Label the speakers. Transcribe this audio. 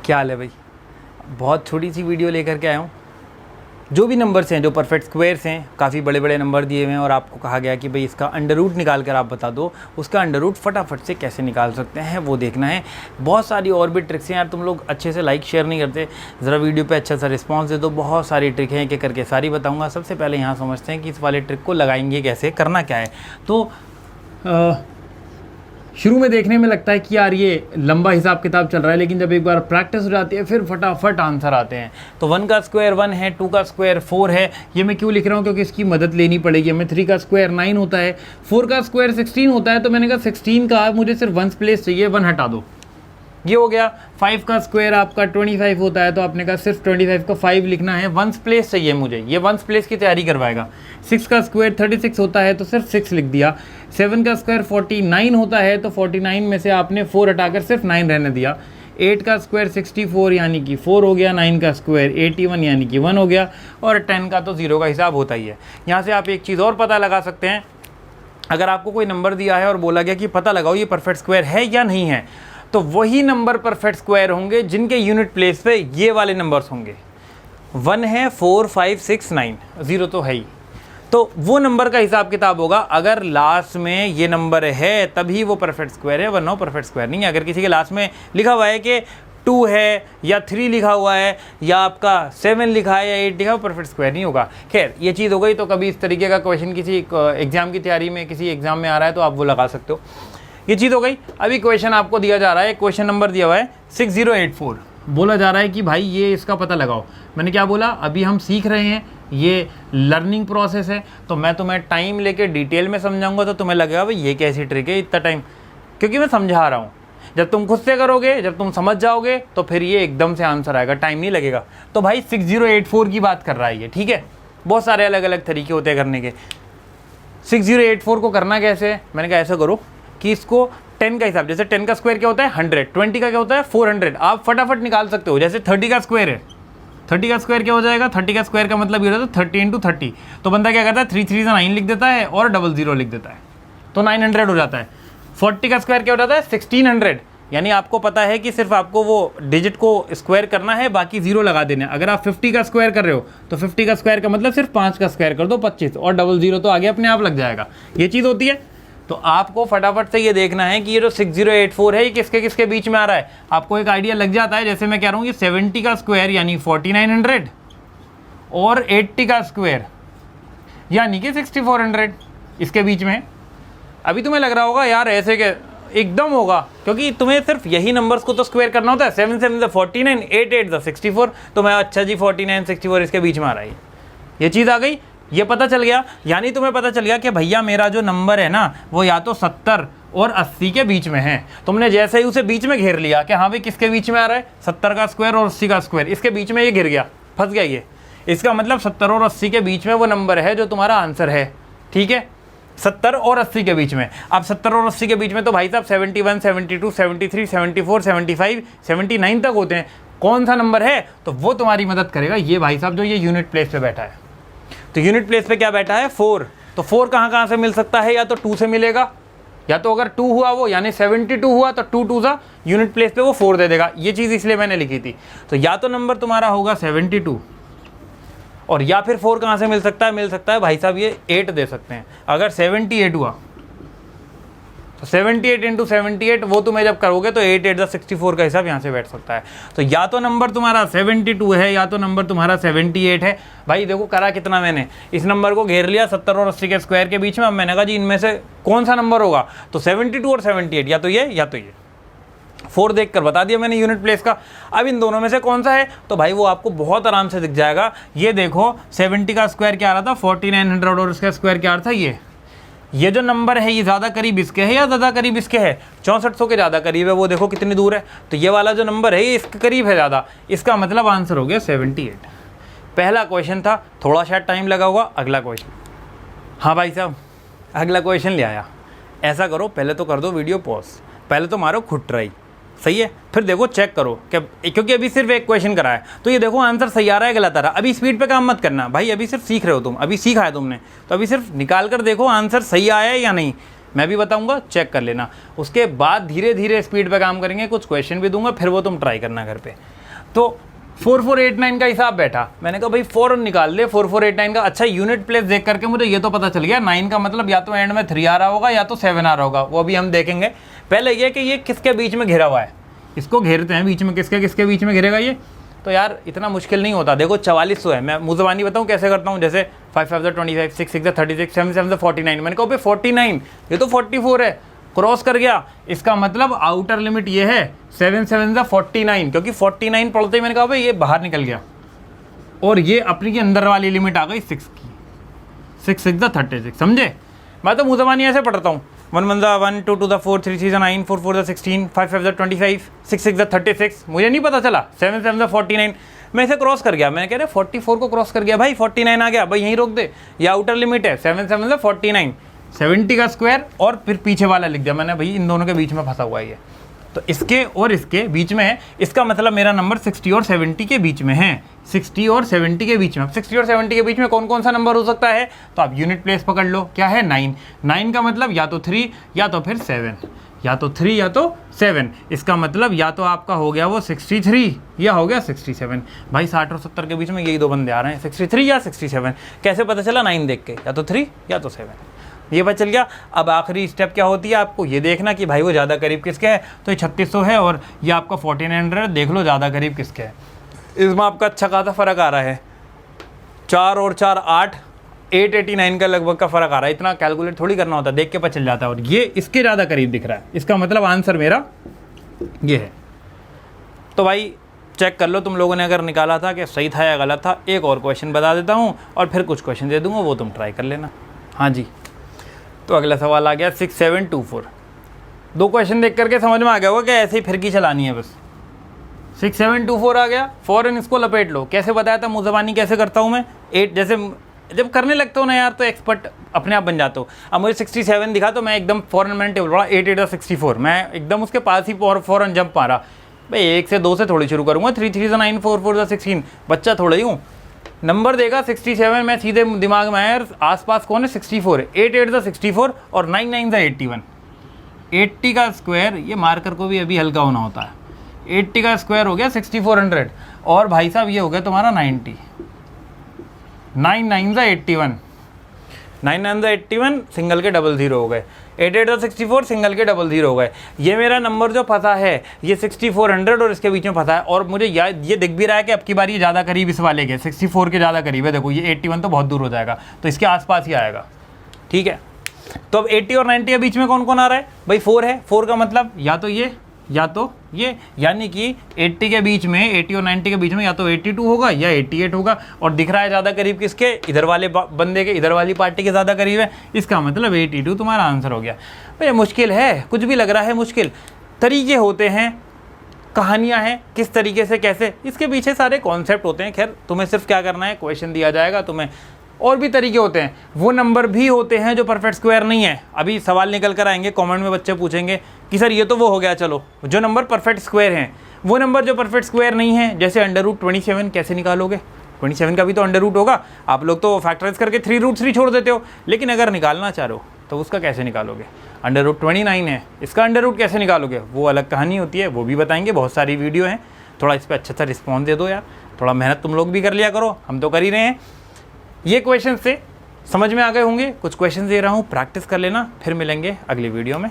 Speaker 1: क्या हाल है भाई? बहुत छोटी सी वीडियो लेकर के आया हूँ। जो भी नंबर्स हैं, जो परफेक्ट स्क्वायर्स हैं, काफ़ी बड़े बड़े नंबर दिए हुए हैं और आपको कहा गया कि भाई इसका अंडर रूट निकाल कर आप बता दो, उसका अंडर रूट फटाफट से कैसे निकाल सकते हैं वो देखना है। बहुत सारी और भी ट्रिक्स हैं यार, तुम लोग अच्छे से लाइक शेयर नहीं करते, ज़रा वीडियो पे अच्छा सा रिस्पॉन्स दे दो। बहुत सारी ट्रिक हैं, एक करके सारी बताऊँगा। सबसे पहले यहाँ समझते हैं कि इस वाले ट्रिक को लगाएंगे कैसे, करना क्या है। तो शुरू में देखने में लगता है कि यार ये लंबा हिसाब किताब चल रहा है, लेकिन जब एक बार प्रैक्टिस हो जाती है फिर फटाफट आंसर आते हैं। तो 1 का स्क्वायर 1 है, 2 का स्क्वायर 4 है। ये मैं क्यों लिख रहा हूँ? क्योंकि इसकी मदद लेनी पड़ेगी हमें। 3 का स्क्वायर 9 होता है, 4 का स्क्वायर 16 होता है। तो मैंने कहा 16 का मुझे सिर्फ 1 प्लेस चाहिए, 1 हटा दो, ये हो गया। 5 का स्क्वायर आपका 25 होता है, तो आपने कहा सिर्फ 25 का 5 लिखना है, 1 प्लेस चाहिए मुझे, ये 1 प्लेस की तैयारी करवाएगा। 6 का स्क्वायर 36 होता है, तो सिर्फ 6 लिख दिया। 7 का स्क्वायर 49 होता है, तो 49 में से आपने 4 हटाकर सिर्फ 9 रहने दिया। 8 का स्क्वायर 64 यानी कि 4 हो गया। 9 का स्क्वायर 81 यानी कि 1 हो गया। और 10 का तो 0 का हिसाब होता ही है। यहाँ से आप एक चीज़ और पता लगा सकते हैं, अगर आपको कोई नंबर दिया है और बोला गया कि पता लगाओ ये परफेक्ट स्क्वायर है या नहीं है, तो वही नंबर परफेक्ट स्क्वायर होंगे जिनके यूनिट प्लेस पे ये वाले नंबर्स होंगे। 1 है, 4, 5, 6, 9, 0 तो है ही। तो वो नंबर का हिसाब किताब होगा। अगर लास्ट में ये नंबर है तभी वो परफेक्ट स्क्वायर है, वरना परफेक्ट स्क्वायर नहीं है। अगर किसी के लास्ट में लिखा हुआ है कि 2 है या 3 लिखा हुआ है या आपका 7 लिखा है या 8 लिखा है, परफेक्ट स्क्वायर नहीं होगा। खैर ये चीज़ हो गई। तो कभी इस तरीके का क्वेश्चन किसी एग्जाम की तैयारी में, किसी एग्जाम में आ रहा है तो आप वो लगा सकते हो। ये चीज़ हो गई। अभी क्वेश्चन आपको दिया जा रहा है, क्वेश्चन नंबर दिया हुआ है 6084। बोला जा रहा है कि भाई ये इसका पता लगाओ। मैंने क्या बोला? अभी हम सीख रहे हैं, ये लर्निंग प्रोसेस है, तो मैं तुम्हें टाइम लेके डिटेल में समझाऊंगा। तो तुम्हें लगेगा भाई ये कैसी ट्रिक है, इतना टाइम, क्योंकि मैं समझा रहा हूँ। जब तुम खुद से करोगे, जब तुम समझ जाओगे, तो फिर ये एकदम से आंसर आएगा, टाइम नहीं लगेगा। तो भाई 6084 की बात कर रहा है ये, ठीक है। बहुत सारे अलग अलग तरीके होते हैं करने के। 6084 को करना कैसे है? मैंने कहा ऐसा करो कि इसको 10 का हिसाब, जैसे 10 का स्क्वायर क्या होता है 100, 20 का क्या होता है 400, आप फटाफट निकाल सकते हो। जैसे 30 का स्क्वायर है, 30 का स्क्वायर क्या हो जाएगा? 30 का स्क्वायर का मतलब ये होता है 30 × 30। तो बंदा क्या करता है 3 3 9 लिख देता है और 00 लिख देता है, तो 900 हो जाता है। 40 का स्क्वायर क्या हो जाता है 1600, यानी आपको पता है कि सिर्फ आपको वो डिजिट को स्क्वायर करना है, बाकी 0 लगा देना है। अगर आप 50 का स्क्वायर कर रहे हो तो 50 का स्क्वायर का मतलब सिर्फ 5 का स्क्वायर कर दो 25, और 00 तो आगे अपने आप लग जाएगा। ये चीज़ होती है। तो आपको फटाफट से ये देखना है कि ये जो 6084 है ये किसके किसके बीच में आ रहा है। आपको एक आइडिया लग जाता है। जैसे मैं कह रहा हूँ कि 70 का स्क्वायर यानी 4900 और 80 का स्क्वायर यानी कि 6400 इसके बीच में। अभी तुम्हें लग रहा होगा यार ऐसे के एकदम होगा, क्योंकि तुम्हें सिर्फ यही नंबर्स को तो स्क्वायर करना होता है। 7 7 49, 8 8 64। तो मैं अच्छा जी 49 64 इसके बीच में आ रहा है। ये चीज़ आ गई, ये पता चल गया। यानी तुम्हें पता चल गया कि भैया मेरा जो नंबर है ना वो या तो 70 और 80 के बीच में है। तुमने जैसे ही उसे बीच में घेर लिया कि हाँ भाई किसके बीच में आ रहा है, 70 का स्क्वायर और 80 का स्क्वायर, इसके बीच में ये घिर गया, फंस गया ये। इसका मतलब 70 और 80 के बीच में वो नंबर है जो तुम्हारा आंसर है, ठीक है। 70 और 80 के बीच में। अब 70 और 80 के बीच में तो भाई साहब 71, 72, 73, 74, 75, 79 तक होते हैं। कौन सा नंबर है? तो वो तुम्हारी मदद करेगा ये भाई साहब जो ये यूनिट प्लेस पे बैठा है। तो यूनिट प्लेस पे क्या बैठा है 4। तो 4 कहाँ से मिल सकता है? या तो 2 से मिलेगा, या तो अगर 2 हुआ वो यानी 72 हुआ तो 2 2 सा यूनिट प्लेस पे वो 4 दे देगा। ये चीज़ इसलिए मैंने लिखी थी। तो या तो नंबर तुम्हारा होगा 72, और या फिर 4 कहाँ से मिल सकता है? मिल सकता है भाई साहब ये 8 दे सकते हैं। अगर 78 हुआ तो 78 × 78 वो तुम्हें जब करोगे तो 8 8 64 का हिसाब यहाँ से बैठ सकता है। तो या तो नंबर तुम्हारा 72 है या तो नंबर तुम्हारा 78 है। भाई देखो करा कितना मैंने, इस नंबर को घेर लिया 70 और 80 के स्क्वायर के बीच में। अब मैंने कहा जी इनमें से कौन सा नंबर होगा? तो 72 और 78, या तो ये या तो ये। 4 देख कर बता दिया मैंने यूनिट प्लेस का। अब इन दोनों में से कौन सा है? तो भाई वो आपको बहुत आराम से दिख जाएगा। ये देखो 70 का स्क्वायर क्या आ रहा था 4900 और उसका स्क्वायर क्या आ रहा था ये जो नंबर है ये ज़्यादा करीब इसके है या ज़्यादा करीब इसके है? 6400 के ज़्यादा करीब है। वो देखो कितनी दूर है। तो ये वाला जो नंबर है ये इसके करीब है ज़्यादा। इसका मतलब आंसर हो गया 78। पहला क्वेश्चन था, थोड़ा शायद टाइम लगा होगा। अगला क्वेश्चन, हाँ भाई साहब अगला क्वेश्चन ले आया। ऐसा करो पहले तो कर दो वीडियो पॉज, पहले तो मारो खुद ट्राई, सही है, फिर देखो चेक करो कि क्योंकि अभी सिर्फ एक क्वेश्चन करा है तो ये देखो आंसर सही आ रहा है गलत आ रहा है। अभी स्पीड पे काम मत करना भाई, अभी सिर्फ सीख रहे हो तुम, अभी सीखा है तुमने, तो अभी सिर्फ निकाल कर देखो आंसर सही आया है या नहीं। मैं भी बताऊंगा, चेक कर लेना। उसके बाद धीरे धीरे स्पीड पे काम करेंगे, कुछ क्वेश्चन भी दूंगा, फिर वो तुम ट्राई करना घर पे। तो 4489 का हिसाब बैठा, मैंने कहा भाई फ़ौरन निकाल ले 4489 का। अच्छा, यूनिट प्लेस देख करके मुझे ये तो पता चल गया 9 का मतलब या तो एंड में 3 आ रहा होगा या तो 7 आ रहा होगा, वो भी हम देखेंगे। पहले ये कि ये किसके बीच में घिरा हुआ है, इसको घेरते हैं बीच में, किसके किसके बीच में घिरेगा ये। तो यार इतना मुश्किल नहीं होता, देखो 4400 है। मैं मुँह ज़बानी बताऊँ कैसे करता हूँ, जैसे 5 5 25, 6 6 36, 7 7 49। मैंने कहा भाई 49, ये तो 44 है, क्रॉस कर गया, इसका मतलब आउटर लिमिट ये है 7 7 49, क्योंकि 49 पढ़ते ही मैंने कहा भाई ये बाहर निकल गया, और ये अपनी की अंदर वाली लिमिट आ गई 6 की, 6 6 36, समझे। मैं तो मुँह ज़बानी ऐसे पढ़ता हूँ, 1 1 1 2 2 4 3 3 9 4 4 16 5 5 25 6 6 36, मुझे नहीं पता चला 7 7 49, मैं इसे क्रॉस कर गया। मैं कह रहा 44 को क्रॉस कर गया भाई, 49 आ गया भाई, यहीं रोक दे, ये आउटर लिमिट है 7 7 49, 70 का स्क्वायर और फिर पीछे वाला लिख दिया मैंने, भाई इन दोनों के बीच में फंसा हुआ है ये, तो इसके और इसके बीच में है, इसका मतलब मेरा नंबर 60 और 70 के बीच में है, 60 और 70 के बीच में। 60 और 70 के बीच में कौन कौन सा नंबर हो सकता है, तो आप यूनिट प्लेस पकड़ लो, क्या है 9, 9 का मतलब या तो 3 या तो फिर 7, या तो 3 या तो 7, इसका मतलब या तो आपका हो गया वो 63 या हो गया 67। भाई 60 और 70 के बीच में यही दो बंदे आ रहे हैं, 63 या 67, कैसे पता चला 9 देख के, या तो 3 या तो 7, ये पता चल गया। अब आखिरी स्टेप क्या होती है, आपको ये देखना कि भाई वो ज़्यादा करीब किसके है, तो ये 3600 है और ये आपका 1400, देख लो ज़्यादा करीब किसके है। इसमें आपका अच्छा खासा फ़र्क आ रहा है, 4 और 4 8, 889 का लगभग का फ़र्क आ रहा है। इतना कैलकुलेट थोड़ी करना होता, देख के पता चल जाता है, और ये इसके ज़्यादा करीब दिख रहा है, इसका मतलब आंसर मेरा ये है। तो भाई चेक कर लो तुम लोगों ने अगर निकाला था कि सही था या गलत था। एक और क्वेश्चन बता देता हूँ और फिर कुछ क्वेश्चन दे दूँगा, वो तुम ट्राई कर लेना। हाँ जी, तो अगला सवाल आ गया 6724। दो क्वेश्चन देख करके समझ में आ गया होगा कि ऐसे ही फिरकी चलानी है बस। 6724 आ गया, फ़ौरन इसको लपेट लो। कैसे बताया था, मुँह ज़बानी कैसे करता हूँ मैं, 8 जैसे जब करने लगते हो ना यार तो एक्सपर्ट अपने आप बन जाते हो। अब मुझे 67 दिखा तो मैं एकदम फ़ौरन मैंने टेबल पढ़ा 8 8 64, मैं एकदम उसके पास ही फ़ौरन जंप मारा। भाई 1 से 2 से थोड़ी शुरू करूँगा, 3 3 9 4 4 16, बच्चा थोड़ा ही हूँ। नंबर देगा 67, मैं सीधे दिमाग में आया आसपास कौन है 64 है, 8 8 64 और 9 9 81, 80 का स्क्वायर, ये मार्कर को भी अभी हल्का होना होता है, 80 का स्क्वायर हो गया 6400, और भाई साहब ये हो गया तुम्हारा 90, 9 9 81, 9 9 81, सिंगल के डबल ज़ीरो हो गए, 8 8 64, सिंगल के डबल ज़ीरो हो गए। ये मेरा नंबर जो फंसा है ये 6400 और इसके बीच में फंसा है, और मुझे याद ये दिख भी रहा है कि अब की बार ये ज़्यादा करीब इस वाले के 64 के ज़्यादा करीब है। देखो ये 81 तो बहुत दूर हो जाएगा, तो इसके आसपास ही आएगा, ठीक है। तो अब 80 और 90 के बीच में कौन कौन आ रहा है, भाई 4 है, 4 का मतलब या तो ये या तो ये, यानी कि 80 के बीच में, 80 और 90 के बीच में या तो 82 होगा या 88 होगा, और दिख रहा है ज़्यादा करीब किसके, इधर वाले बंदे के, इधर वाली पार्टी के ज़्यादा करीब है, इसका मतलब 82 तुम्हारा आंसर हो गया। भाई मुश्किल है, कुछ भी लग रहा है मुश्किल, तरीके होते हैं, कहानियाँ हैं, किस तरीके से कैसे, इसके पीछे सारे कॉन्सेप्ट होते हैं। खैर तुम्हें सिर्फ क्या करना है, क्वेश्चन दिया जाएगा तुम्हें, और भी तरीके होते हैं, वो नंबर भी होते हैं जो परफेक्ट स्क्वायर नहीं है। अभी सवाल निकल कर आएंगे, कमेंट में बच्चे पूछेंगे कि सर ये तो वो हो गया, चलो जो नंबर परफेक्ट स्क्वायर हैं, वो नंबर जो परफेक्ट स्क्वायर नहीं है, जैसे √27 कैसे निकालोगे, 27 का भी तो अंडर रूट होगा। आप लोग तो फैक्टराइज करके 3√3 छोड़ देते हो, लेकिन अगर निकालना चाह रहे हो तो उसका कैसे निकालोगे, √29 है, इसका अंडर रूट कैसे निकालोगे, वो अलग कहानी होती है, वो भी बताएंगे, बहुत सारी वीडियो हैं। थोड़ा इस पर अच्छा सा रिस्पॉन्स दे दो यार, थोड़ा मेहनत तुम लोग भी कर लिया करो, हम तो कर ही रहे हैं। ये क्वेश्चन से समझ में आ गए होंगे, कुछ क्वेश्चन दे रहा हूँ, प्रैक्टिस कर लेना, फिर मिलेंगे अगली वीडियो में।